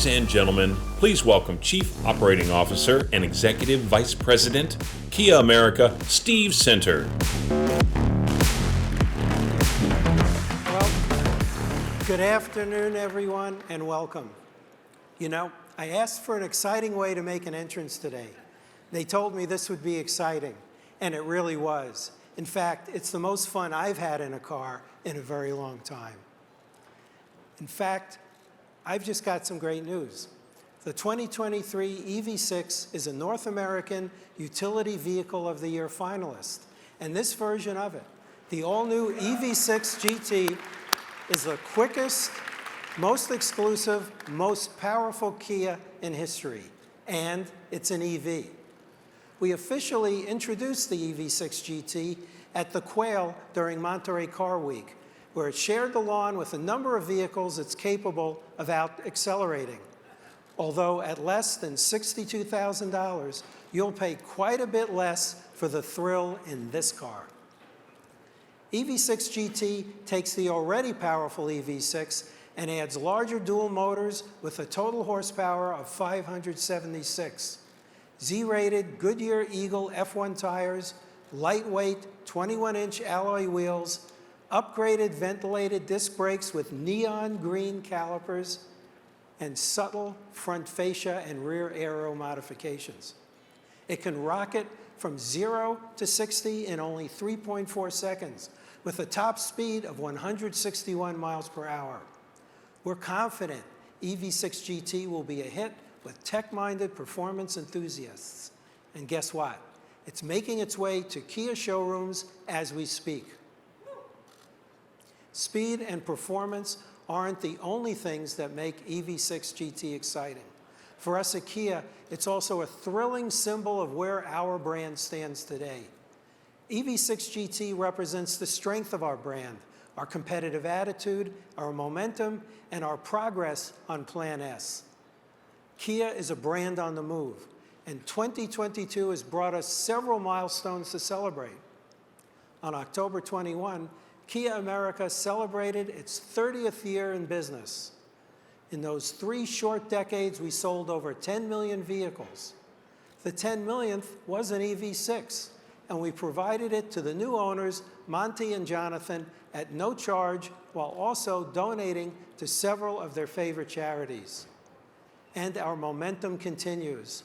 Ladies and gentlemen, please welcome Chief Operating Officer and Executive Vice President, Kia America, Steve Center. Well, good afternoon, everyone, and welcome. You know, I asked for an exciting way to make an entrance today. They told me this would be exciting, and it really was. In fact, it's the most fun I've had in a car in a very long time. In fact, I've just got some great news. The 2023 EV6 is a North American Utility Vehicle of the Year finalist, and this version of it, the all-new EV6 GT, is the quickest, most exclusive, most powerful Kia in history, and it's an EV. We officially introduced the EV6 GT at the Quail during Monterey Car Week, where it shared the lawn with a number of vehicles it's capable of out-accelerating. Although at less than $62,000, you'll pay quite a bit less for the thrill in this car. EV6 GT takes the already powerful EV6 and adds larger dual motors with a total horsepower of 576. Z-rated Goodyear Eagle F1 tires, lightweight 21-inch alloy wheels, upgraded ventilated disc brakes with neon green calipers, and subtle front fascia and rear aero modifications. It can rocket from 0 to 60 in only 3.4 seconds with a top speed of 161 miles per hour. We're confident EV6 GT will be a hit with tech-minded performance enthusiasts. And guess what? It's making its way to Kia showrooms as we speak. Speed and performance aren't the only things that make EV6 GT exciting. For us at Kia, it's also a thrilling symbol of where our brand stands today. EV6 GT represents the strength of our brand, our competitive attitude, our momentum, and our progress on Plan S. Kia is a brand on the move, and 2022 has brought us several milestones to celebrate. On October 21, Kia America celebrated its 30th year in business. In those 3 short decades, we sold over 10 million vehicles. The 10 millionth was an EV6, and we provided it to the new owners, Monty and Jonathan, at no charge, while also donating to several of their favorite charities. And our momentum continues.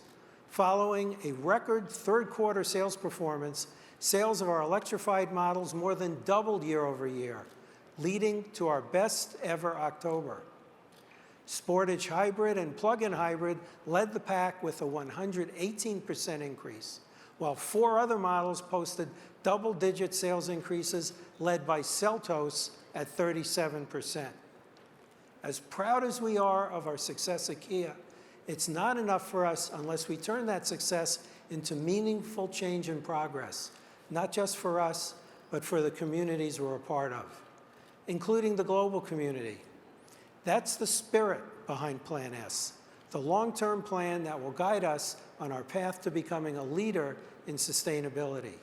Following a record third-quarter sales performance, sales of our electrified models more than doubled year over year, leading to our best ever October. Sportage Hybrid and Plug-in Hybrid led the pack with a 118% increase, while 4 other models posted double-digit sales increases led by Seltos at 37%. As proud as we are of our success at Kia, it's not enough for us unless we turn that success into meaningful change and progress, not just for us, but for the communities we're a part of, including the global community. That's the spirit behind Plan S, the long-term plan that will guide us on our path to becoming a leader in sustainability.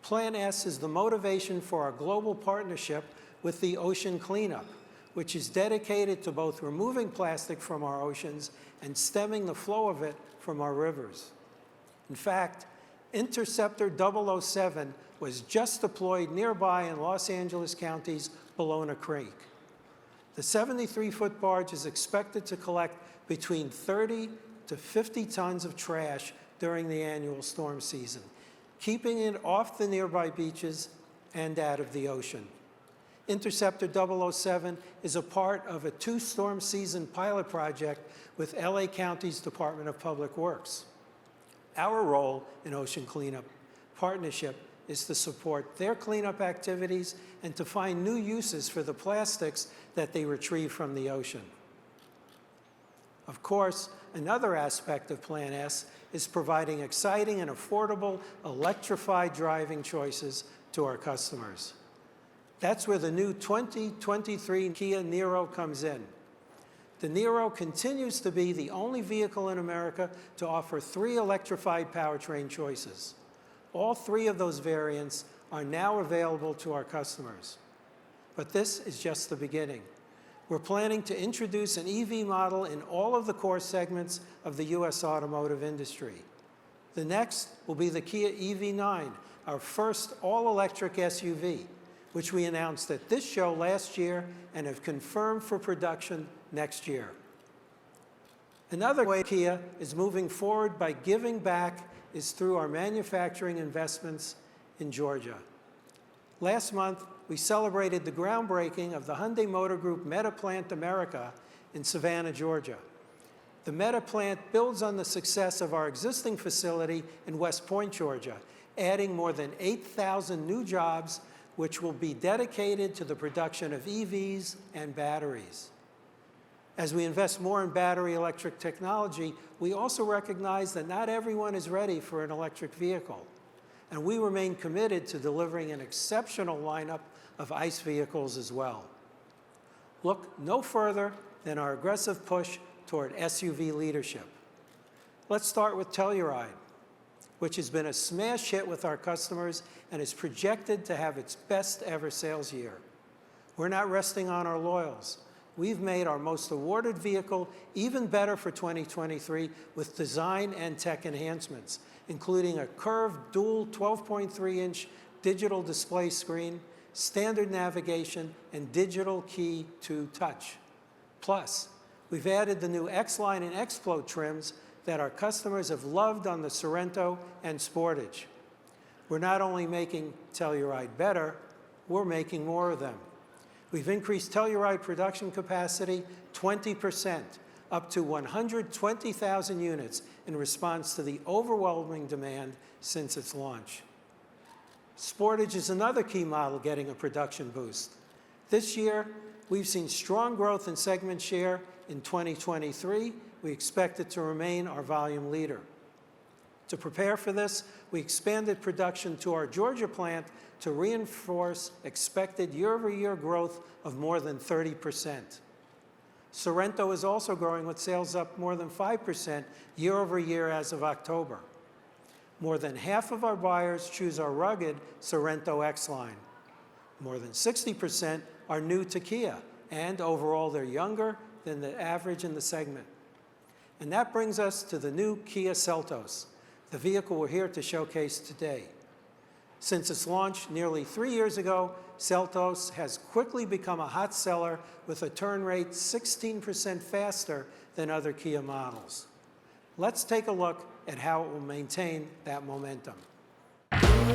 Plan S is the motivation for our global partnership with the Ocean Cleanup, which is dedicated to both removing plastic from our oceans and stemming the flow of it from our rivers. In fact, Interceptor 007 was just deployed nearby in Los Angeles County's Ballona Creek. The 73-foot barge is expected to collect between 30 to 50 tons of trash during the annual storm season, keeping it off the nearby beaches and out of the ocean. Interceptor 007 is a part of a 2-storm season pilot project with LA County's Department of Public Works. Our role in Ocean Cleanup Partnership is to support their cleanup activities and to find new uses for the plastics that they retrieve from the ocean. Of course, another aspect of Plan S is providing exciting and affordable electrified driving choices to our customers. That's where the new 2023 Kia Niro comes in. The Niro continues to be the only vehicle in America to offer 3 electrified powertrain choices. All 3 of those variants are now available to our customers. But this is just the beginning. We're planning to introduce an EV model in all of the core segments of the U.S. automotive industry. The next will be the Kia EV9, our first all-electric SUV, which we announced at this show last year and have confirmed for production next year. Another way Kia is moving forward by giving back is through our manufacturing investments in Georgia. Last month, we celebrated the groundbreaking of the Hyundai Motor Group Meta Plant America in Savannah, Georgia. The Meta Plant builds on the success of our existing facility in West Point, Georgia, adding more than 8,000 new jobs, which will be dedicated to the production of EVs and batteries. As we invest more in battery electric technology, we also recognize that not everyone is ready for an electric vehicle, and we remain committed to delivering an exceptional lineup of ICE vehicles as well. Look no further than our aggressive push toward SUV leadership. Let's start with Telluride, which has been a smash hit with our customers and is projected to have its best ever sales year. We're not resting on our laurels. We've made our most awarded vehicle even better for 2023 with design and tech enhancements, including a curved dual 12.3-inch digital display screen, standard navigation, and digital key to touch. Plus, we've added the new X-Line and X-Flow trims that our customers have loved on the Sorento and Sportage. We're not only making Telluride better, we're making more of them. We've increased Telluride production capacity 20%, up to 120,000 units in response to the overwhelming demand since its launch. Sportage is another key model getting a production boost. This year, we've seen strong growth in segment share. In 2023, we expect it to remain our volume leader. To prepare for this, we expanded production to our Georgia plant to reinforce expected year-over-year growth of more than 30%. Sorento is also growing with sales up more than 5% year-over-year as of October. More than half of our buyers choose our rugged Sorento X-Line. More than 60% are new to Kia, and overall they're younger than the average in the segment. And that brings us to the new Kia Seltos, the vehicle we're here to showcase today. Since its launch nearly 3 years ago, Seltos has quickly become a hot seller with a turn rate 16% faster than other Kia models. Let's take a look at how it will maintain that momentum. Gonna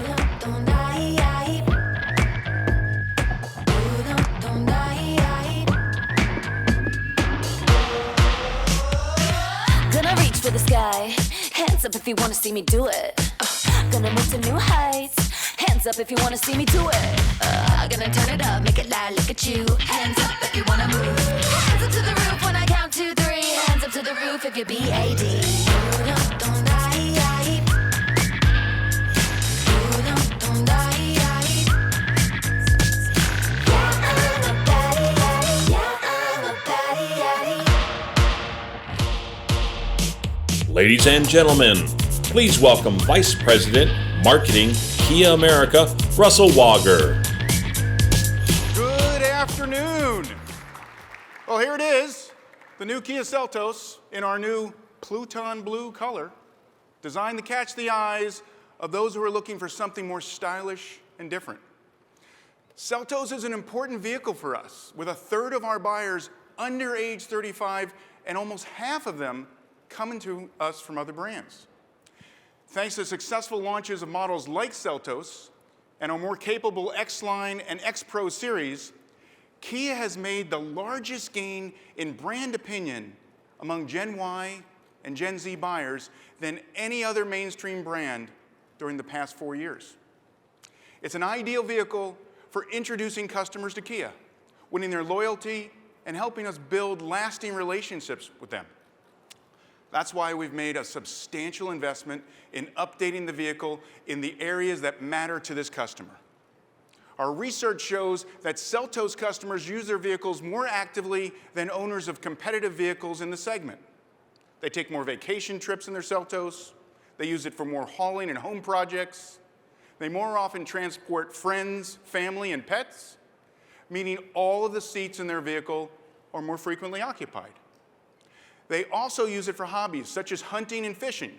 reach for the sky, hands up if you wanna see me do it. Gonna move to new heights, hands up if you wanna see me do it. Gonna turn it up, make it loud, look at you. Hands up if you wanna move. Hands up to the roof when I count 2, 3. Hands up to the roof if you're BAD. Ladies and gentlemen, please welcome Vice President, Marketing, Kia America, Russell Wager. Good afternoon. Well, here it is, the new Kia Seltos in our new Pluton blue color, designed to catch the eyes of those who are looking for something more stylish and different. Seltos is an important vehicle for us, with a third of our buyers under age 35 and almost half of them coming to us from other brands. Thanks to successful launches of models like Seltos and our more capable X-Line and X-Pro series, Kia has made the largest gain in brand opinion among Gen Y and Gen Z buyers than any other mainstream brand during the past 4 years. It's an ideal vehicle for introducing customers to Kia, winning their loyalty and helping us build lasting relationships with them. That's why we've made a substantial investment in updating the vehicle in the areas that matter to this customer. Our research shows that Seltos customers use their vehicles more actively than owners of competitive vehicles in the segment. They take more vacation trips in their Seltos. They use it for more hauling and home projects. They more often transport friends, family, and pets, meaning all of the seats in their vehicle are more frequently occupied. They also use it for hobbies such as hunting and fishing,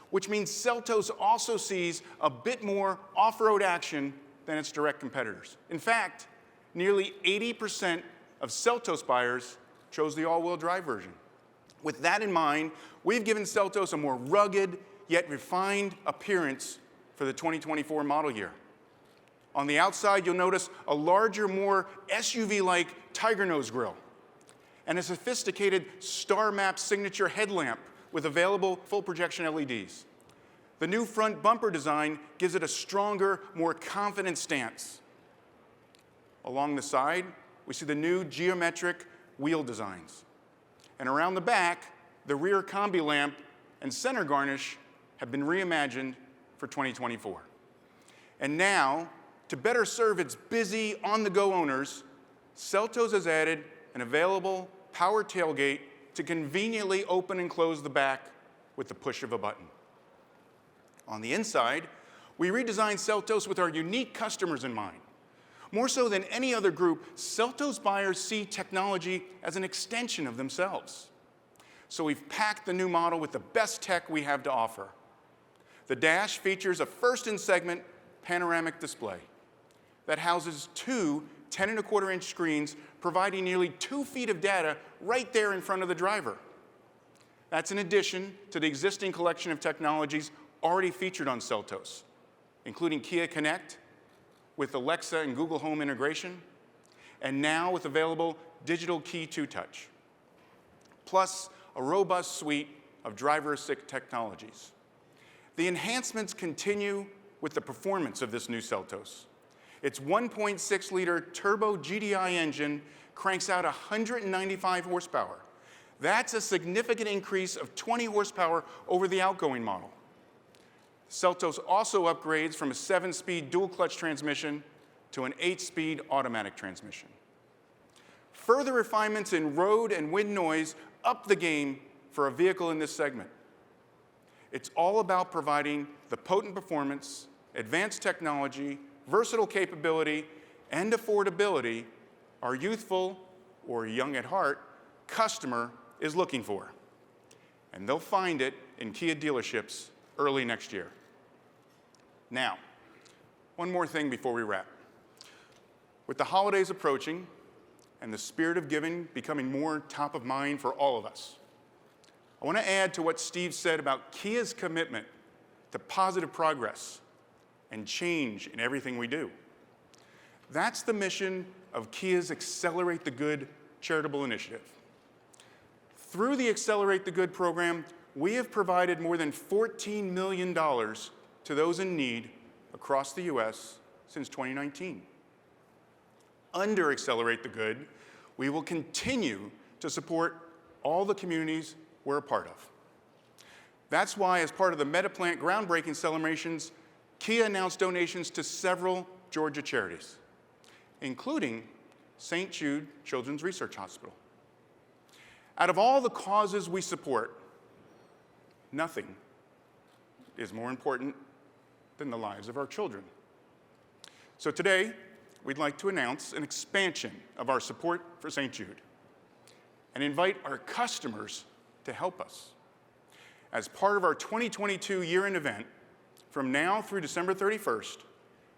which means Seltos also sees a bit more off-road action than its direct competitors. In fact, nearly 80% of Seltos buyers chose the all-wheel drive version. With that in mind, we've given Seltos a more rugged yet refined appearance for the 2024 model year. On the outside, you'll notice a larger, more SUV-like Tiger Nose grille and a sophisticated Star Map signature headlamp with available full projection LEDs. The new front bumper design gives it a stronger, more confident stance. Along the side, we see the new geometric wheel designs. And around the back, the rear combi lamp and center garnish have been reimagined for 2024. And now, to better serve its busy, on-the-go owners, Seltos has added an available power tailgate to conveniently open and close the back with the push of a button. On the inside, we redesigned Seltos with our unique customers in mind. More so than any other group, Seltos buyers see technology as an extension of themselves. So we've packed the new model with the best tech we have to offer. The dash features a first-in-segment panoramic display that houses two 10.25-inch screens, providing nearly 2 feet of data right there in front of the driver. That's in addition to the existing collection of technologies already featured on Seltos, including Kia Connect with Alexa and Google Home integration, and now with available digital key 2-touch, plus a robust suite of driver-assist technologies. The enhancements continue with the performance of this new Seltos. Its 1.6-liter turbo GDI engine cranks out 195 horsepower. That's a significant increase of 20 horsepower over the outgoing model. Seltos also upgrades from a 7-speed dual-clutch transmission to an 8-speed automatic transmission. Further refinements in road and wind noise up the game for a vehicle in this segment. It's all about providing the potent performance, advanced technology, versatile capability, and affordability our youthful or young at heart customer is looking for. And they'll find it in Kia dealerships early next year. Now, one more thing before we wrap. With the holidays approaching and the spirit of giving becoming more top of mind for all of us, I want to add to what Steve said about Kia's commitment to positive progress and change in everything we do. That's the mission of Kia's Accelerate the Good charitable initiative. Through the Accelerate the Good program, we have provided more than $14 million to those in need across the U.S. since 2019. Under Accelerate the Good, we will continue to support all the communities we're a part of. That's why, as part of the Metaplant groundbreaking celebrations, Kia announced donations to several Georgia charities, including St. Jude Children's Research Hospital. Out of all the causes we support, nothing is more important than the lives of our children. So today, we'd like to announce an expansion of our support for St. Jude and invite our customers to help us. As part of our 2022 year-end event, from now through December 31st,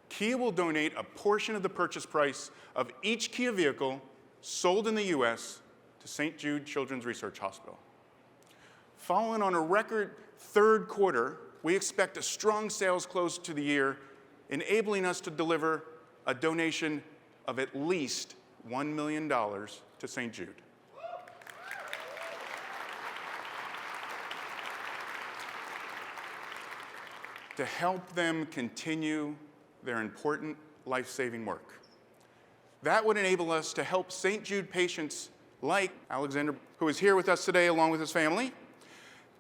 Kia will donate a portion of the purchase price of each Kia vehicle sold in the U.S. to St. Jude Children's Research Hospital. Following on a record third quarter, we expect a strong sales close to the year, enabling us to deliver a donation of at least $1 million to St. Jude. To help them continue their important life-saving work. That would enable us to help St. Jude patients like Alexander, who is here with us today along with his family.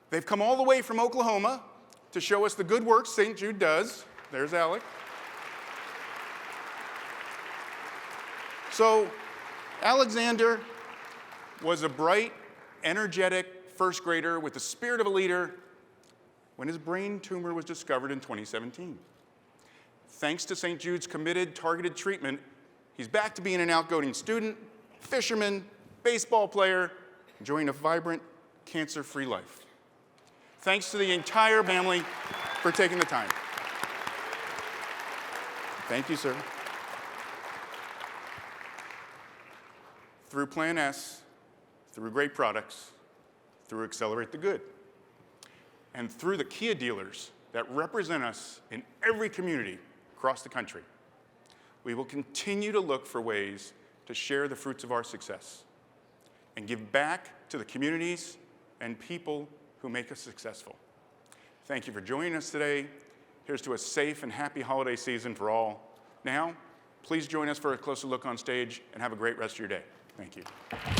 They've come all the way from Oklahoma to show us the good work St. Jude does. There's Alec. So, Alexander was a bright, energetic first grader with the spirit of a leader when his brain tumor was discovered in 2017. Thanks to St. Jude's committed, targeted treatment, he's back to being an outgoing student, fisherman, baseball player enjoying a vibrant, cancer-free life. Thanks to the entire family for taking the time. Thank you, sir. Through Plan S, through great products, through Accelerate the Good, and through the Kia dealers that represent us in every community across the country, we will continue to look for ways to share the fruits of our success and give back to the communities and people who make us successful. Thank you for joining us today. Here's to a safe and happy holiday season for all. Now, please join us for a closer look on stage and have a great rest of your day. Thank you.